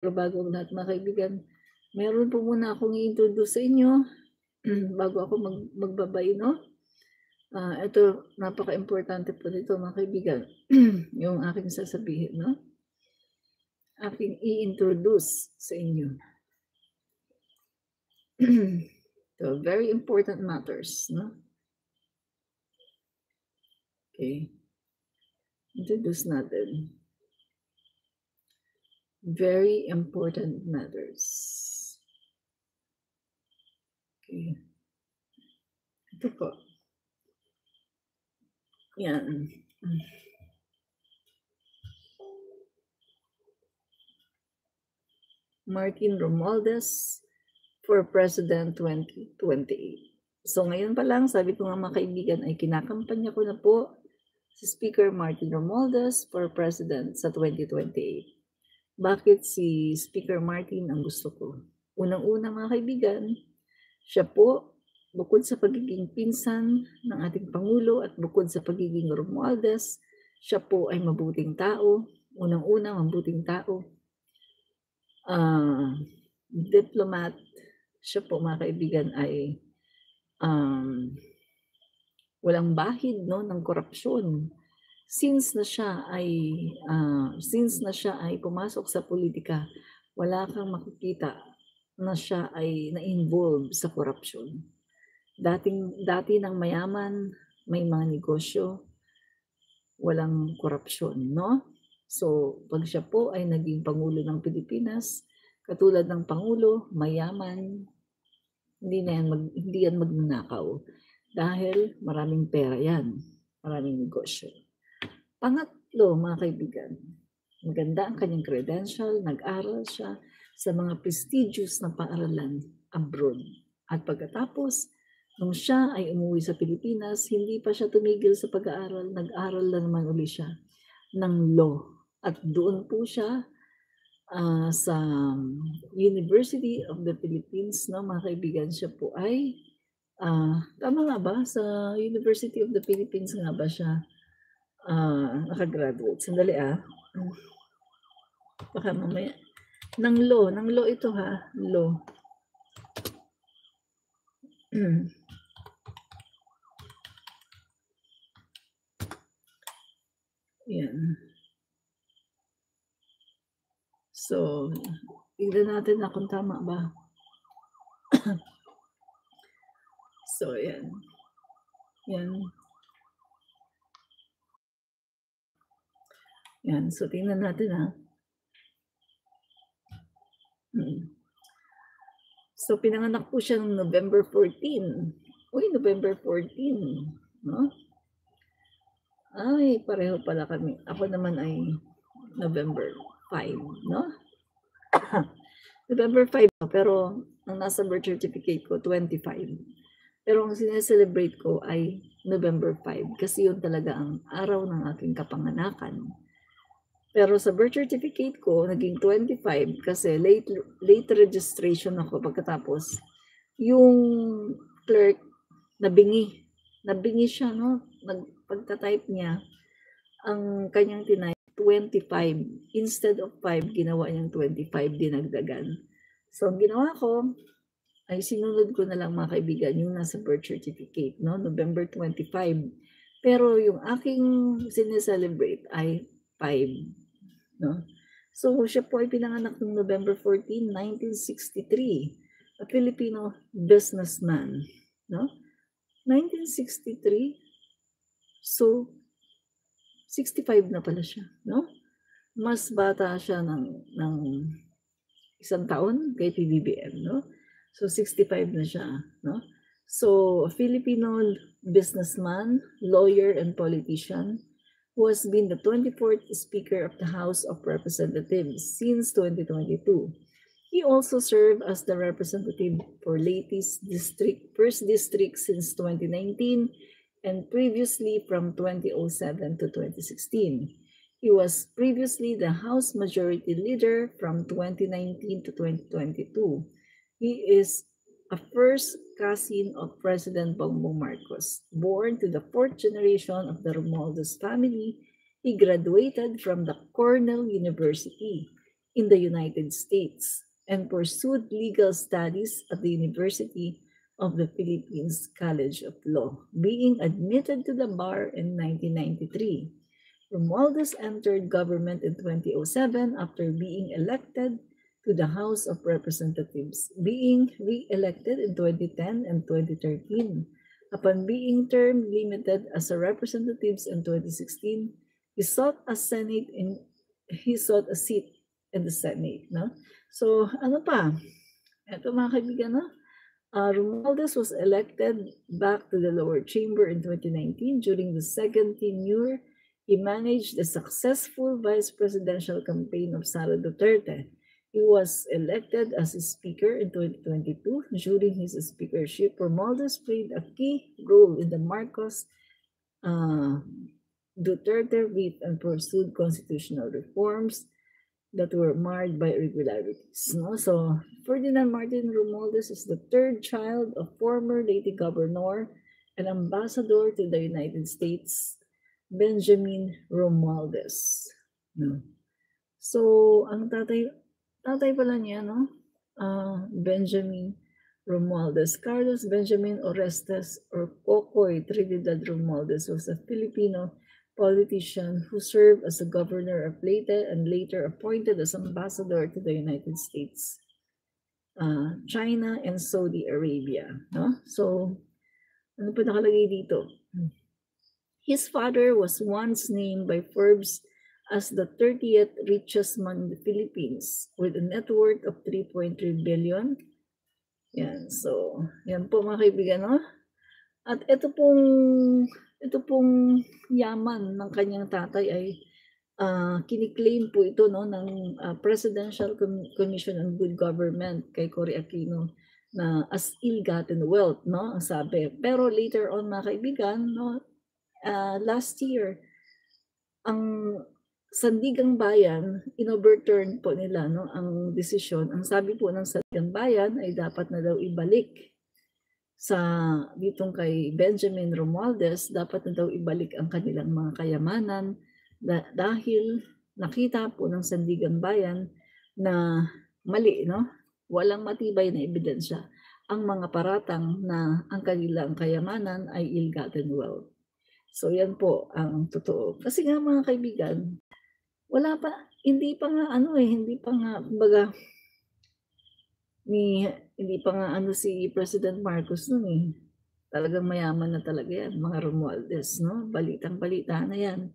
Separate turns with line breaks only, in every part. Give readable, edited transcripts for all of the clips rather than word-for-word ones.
Pero bago ang lahat mga kaibigan, meron po muna akong i-introduce sa inyo bago ako magbabay, no? Ito, napaka-importante po nito mga kaibigan, yung aking sasabihin, no? Aking i-introduce sa inyo. So, very important matters, no? Okay. Introduce natin. Very important matters. Okay. Ito po. Yan. Martin Romualdez for President 2028. So ngayon pa lang, sabi ko nga mga kaibigan, ay kinakampanya ko na po si Speaker Martin Romualdez for President sa 2028. Bakit si Speaker Martin ang gusto ko? Unang-una mga kaibigan, siya po, bukod sa pagiging pinsan ng ating Pangulo at bukod sa pagiging Romualdez, siya po ay mabuting tao. Unang-una, mabuting tao. Diplomat, siya po mga kaibigan ay walang bahid, no, ng korupsyon. Since na siya ay pumasok sa politika, wala kang makikita na siya ay na-involve sa korupsyon. Dati ng mayaman, may mga negosyo, walang korupsyon, no? So, pag siya po ay naging Pangulo ng Pilipinas, katulad ng Pangulo, mayaman, hindi yan magnanakaw. Dahil maraming pera yan, maraming negosyo. Pangatlo, mga kaibigan, maganda ang kanyang credential, nag-aral siya sa mga prestigious na paaralan abroad. At pagkatapos, nung siya ay umuwi sa Pilipinas, hindi pa siya tumigil sa pag-aaral, nag-aral na naman uli siya ng law. At doon po siya sa University of the Philippines, no, mga kaibigan, siya po ay, tama nga ba? Sa University of the Philippines nga ba siya nakagraduate? Sandali baka mamaya. Ng law ito ha, law. Yan. So, tignan natin na kung tama ba. So, yan. Yan. Yan. So, tingnan natin ha. So, pinanganak po siya noong November 14. Uy, November 14. No? Ay, pareho pala kami. Ako naman ay November 5, no? November 5, pero ang nasa birth certificate ko, 25. Pero ang sineselebrate ko ay November 5 kasi yun talaga ang araw ng aking kapanganakan. Pero sa birth certificate ko, naging 25 kasi late registration ako pagkatapos. Yung clerk, nabingi siya, no? Pagka-type niya, ang kanyang tinay 25. Instead of 5, ginawa niyang 25, dinagdagan. So, ang ginawa ko, ay sinunod ko na lang mga kaibigan, yung nasa birth certificate, no? November 25. Pero yung aking sineselebrate ay 5, no? So, siya po ay pinanganak noong November 14, 1963. A Filipino businessman, no? 1963. So, 65 na pala siya, no? Mas bata siya ng isang taon kay PBBM, no? So, 65 na siya, no? So, a Filipino businessman, lawyer, and politician who has been the 24th Speaker of the House of Representatives since 2022. He also served as the representative for Leyte's district, 1st District since 2019 and previously from 2007 to 2016. He was previously the House Majority Leader from 2019 to 2022. He is a first cousin of President Bongbong Marcos. Born to the 4th generation of the Romualdez family, he graduated from the Cornell University. in the United States and pursued legal studies at the University of the Philippines College of Law, being admitted to the bar in 1993. Romualdez entered government in 2007 after being elected to the House of Representatives, being re-elected in 2010 and 2013. Upon being term limited as a representative in 2016, he sought a seat in the Senate, no? So, ano pa? Ito mga kaibigan, no? Romualdez was elected back to the lower chamber in 2019. During the second tenure, he managed the successful vice presidential campaign of Sara Duterte. He was elected as a speaker in 2022. During his speakership, Romualdez played a key role in the Marcos Duterte read and pursued constitutional reforms that were marred by irregularities. No? So, Ferdinand Martin Romualdez is the third child of former Leyte Governor and Ambassador to the United States, Benjamin Romualdez. No? So, ang tatay pala niya, no? Benjamin Romualdez. Carlos Benjamin Orestes or Kokoy Trinidad Romualdez was a Filipino politician who served as a governor of Leyte and later appointed as ambassador to the United States, China, and Saudi Arabia. No? So, ano pa nakalagay dito? His father was once named by Forbes as the 30th richest man in the Philippines with a net worth of 3.3 billion. Yan. So, yan po mga kaibigan, no? At ito pong yaman ng kanyang tatay ay kiniklaim po ito, no, ng Presidential Commission on Good Government kay Cory Aquino na as ill-gotten wealth, no, ang sabi. Pero later on mga kaibigan, no, last year, ang Sandigang Bayan, in-overturn po nila, no, ang desisyon. Ang sabi po ng Sandigang Bayan ay dapat na daw ibalik sa ditong kay Benjamin Romualdez, dapat na daw ibalik ang kanilang mga kayamanan dahil nakita po ng Sandigang Bayan na mali, no? Walang matibay na ebidensya ang mga paratang na ang kanilang kayamanan ay ill-gotten wealth. So yan po ang totoo. Kasi nga mga kaibigan, hindi pa nga kumbaga hindi pa nga si President Marcos noon eh. Talagang mayaman na talaga yan, mga Romualdez, no? Balitang-balita na yan.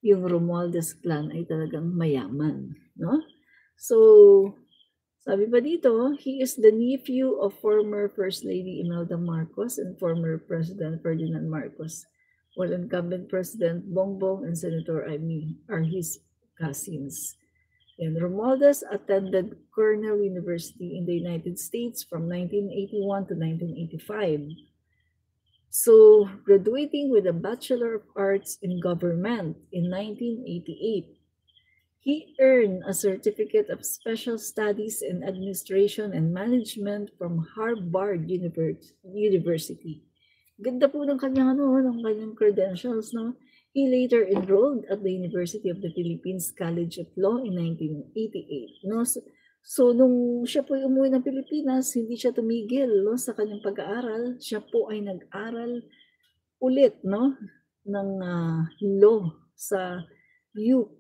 Yung Romualdez clan ay talagang mayaman, no? So, sabi pa dito, he is the nephew of former First Lady Imelda Marcos and former President Ferdinand Marcos, while incumbent President Bongbong and Senator Amy are his cousins. And Romualdez attended Cornell University in the United States from 1981 to 1985. So, graduating with a Bachelor of Arts in Government in 1988, he earned a Certificate of Special Studies in Administration and Management from Harvard University. Ganda po ng kanyang credentials, no? He later enrolled at the University of the Philippines College of Law in 1988. No? So, nung siya po ay umuwi ng Pilipinas, hindi siya tumigil, no, sa kanyang pag-aaral. Siya po ay nag-aral ulit, no, ng law sa UP.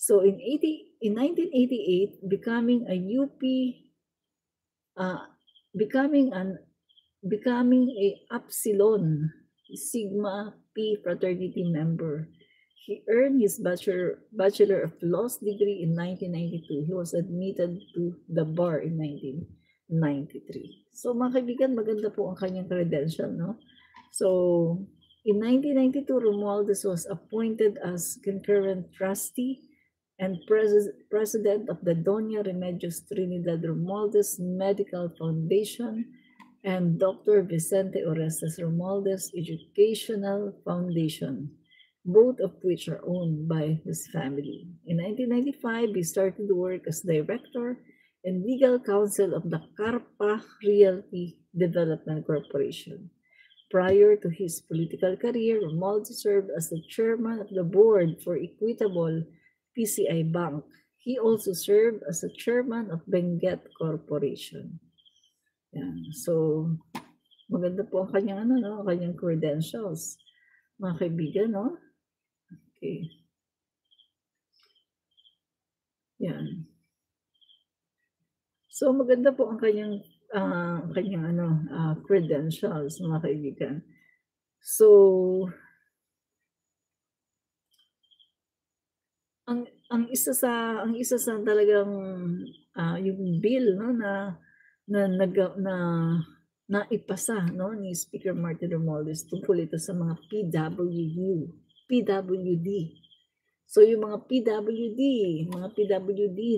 So, in 1988, becoming a Upsilon Sigma P fraternity member. He earned his Bachelor of Laws degree in 1992. He was admitted to the bar in 1993. So mga kaibigan, maganda po ang kanyang credential, no? So, in 1992, Romualdez was appointed as concurrent trustee and president of the Doña Remedios Trinidad Romualdez Medical Foundation and Dr. Vicente Orestes Romualdez Educational Foundation, both of which are owned by his family. In 1995, he started to work as director and legal counsel of the Carpa Realty Development Corporation. Prior to his political career, Romualdez served as the chairman of the board for Equitable PCI Bank. He also served as a chairman of Benguet Corporation. Yan. So, maganda po ang kanyang, kanyang credentials. Mga kaibigan, no? Okay. Yan. So, maganda po ang kanyang credentials, mga kaibigan. So, ang isa sa talagang yung bill, no, na naipasa, no, ni Speaker Martin Romualdez tungkol ito sa mga PWD. So yung mga PWD,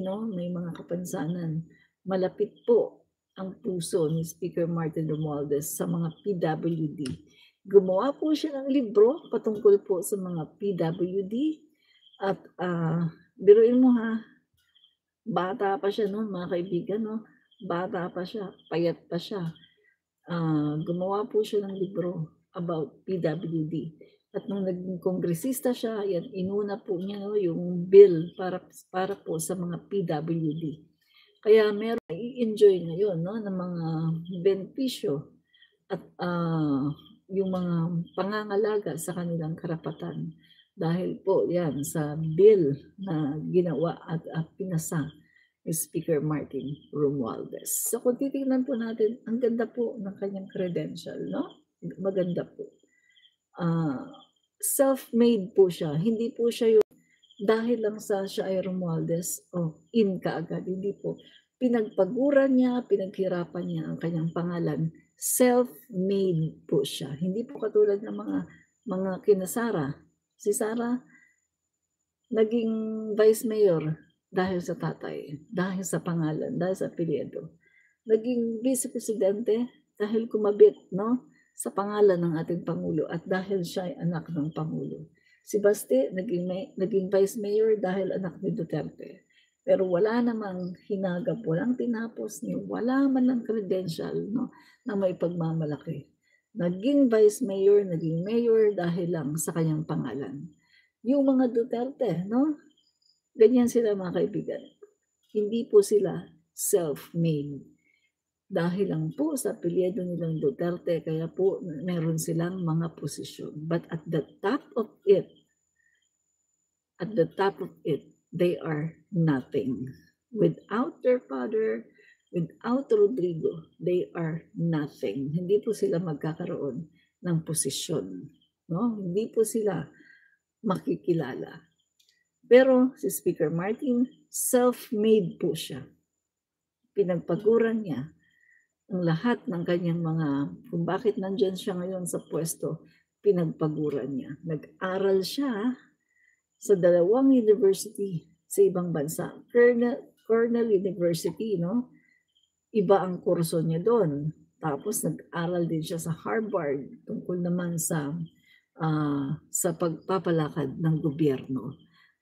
no, may mga kapansanan. Malapit po ang puso ni Speaker Martin Romualdez sa mga PWD. Gumawa po siya ng libro patungkol po sa mga PWD at biruin mo ha, bata pa siya noon, mga kaibigan, no? Bata pa siya, payat pa siya. Gumawa po siya ng libro about PWD. At nung naging kongresista siya, yan, inuna po niya, no, yung bill para po sa mga PWD. Kaya meron i-enjoy ngayon, no, ng mga benepisyo at yung mga pangangalaga sa kanilang karapatan. Dahil po yan sa bill na ginawa at pinasa ni Speaker Martin Romualdez. So kung titingnan po natin, ang ganda po ng kanyang credential, no? Maganda po. Self-made po siya. Hindi po siya yung dahil lang sa siya ay Romualdez, in kaagad. Hindi po. Pinagpaguran niya, pinaghirapan niya ang kanyang pangalan. Self-made po siya. Hindi po katulad ng mga kina Sara. Si Sara, naging vice mayor dahil sa tatay, dahil sa pangalan, dahil sa apelyido. Naging vice presidente dahil kumabit, no, sa pangalan ng ating Pangulo at dahil siya ay anak ng Pangulo. Si Baste naging vice mayor dahil anak ni Duterte. Pero wala namang hinagap, walang tinapos niya, wala man ng credential, no, na may pagmamalaki. Naging vice mayor, naging mayor dahil lang sa kanyang pangalan. Yung mga Duterte, no? Ganyan sila, mga kaibigan. Hindi po sila self-made. Dahil lang po sa apelyido nilang Duterte, kaya po meron silang mga posisyon. But at the top of it, they are nothing. Without their father, without Rodrigo, they are nothing. Hindi po sila magkakaroon ng posisyon. No? Hindi po sila makikilala. Pero si Speaker Martin, self-made po siya. Pinagpaguran niya ang lahat ng kanyang kung bakit nandyan siya ngayon sa pwesto, pinagpaguran niya. Nag-aral siya sa 2 university sa ibang bansa. Cornell University, no? Iba ang kurso niya doon. Tapos nag-aral din siya sa Harvard tungkol naman sa pagpapalakad ng gobyerno.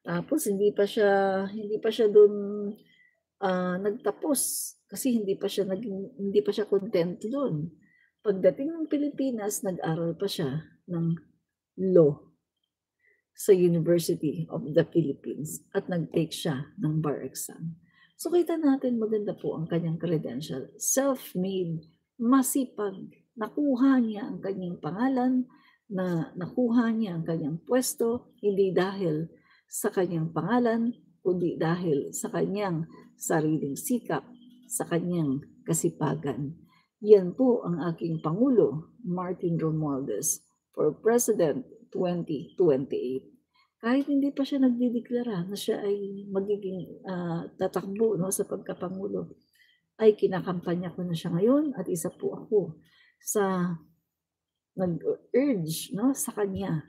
Tapos hindi pa siya doon nagtapos kasi hindi pa siya content doon. Pagdating ng Pilipinas, nag-aral pa siya ng law sa University of the Philippines at nag-take siya ng bar exam. So kita natin maganda po ang kanyang credential. Self-made, masipag, nakuha niya ang kanyang pangalan, nakuha niya ang kanyang pwesto, hindi dahil sa kanyang pangalan, kundi dahil sa kanyang sariling sikap, sa kanyang kasipagan. Yan po ang aking Pangulo, Martin Romualdez, for President 2028. Kahit hindi pa siya nagdideklara na siya ay magiging tatakbo, no, sa pagkapangulo, ay kinakampanya ko na siya ngayon at isa po ako sa nag-urge, no, sa kanya,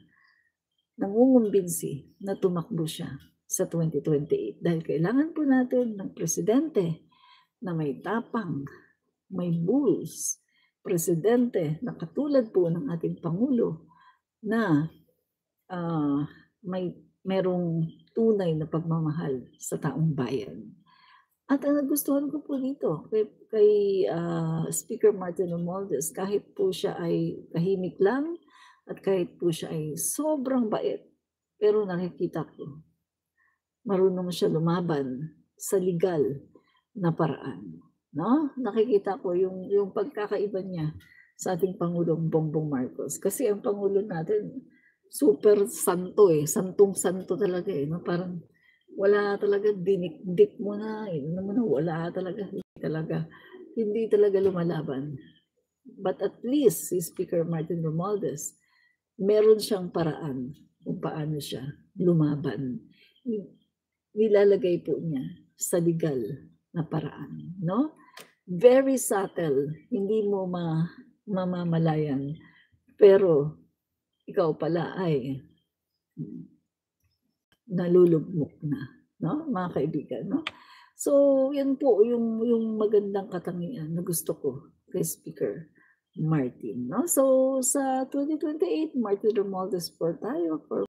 nangungumbinsi na tumakbo siya sa 2028 dahil kailangan po natin ng presidente na may tapang, may bulls, presidente na katulad po ng ating Pangulo na merong tunay na pagmamahal sa taong bayan. At ang nagustuhan ko po dito kay Speaker Martin Romualdez, kahit po siya ay tahimik lang at kahit po siya ay sobrang bait, pero nakikita ko marunong siya lumaban sa legal na paraan, 'no? Nakikita ko yung pagkakaiba niya sa ating Pangulong Bongbong Marcos. Kasi ang pangulo natin super santo, santong-santo talaga, 'no? Parang wala talaga, dinikdik mo na, ano mo na, wala talaga, hindi talaga lumalaban. But at least si Speaker Martin Romualdez, meron siyang paraan kung paano siya lumaban. Nilalagay po niya sa legal na paraan, 'no? Very subtle, hindi mo mamamalayan, pero ikaw pala ay nalulugmok na, 'no, mga kaibigan, 'no? So, 'yun po yung magandang katangian na gusto ko kay Speaker Martin, 'no? So, sa 2028, Martin Romualdez po tayo for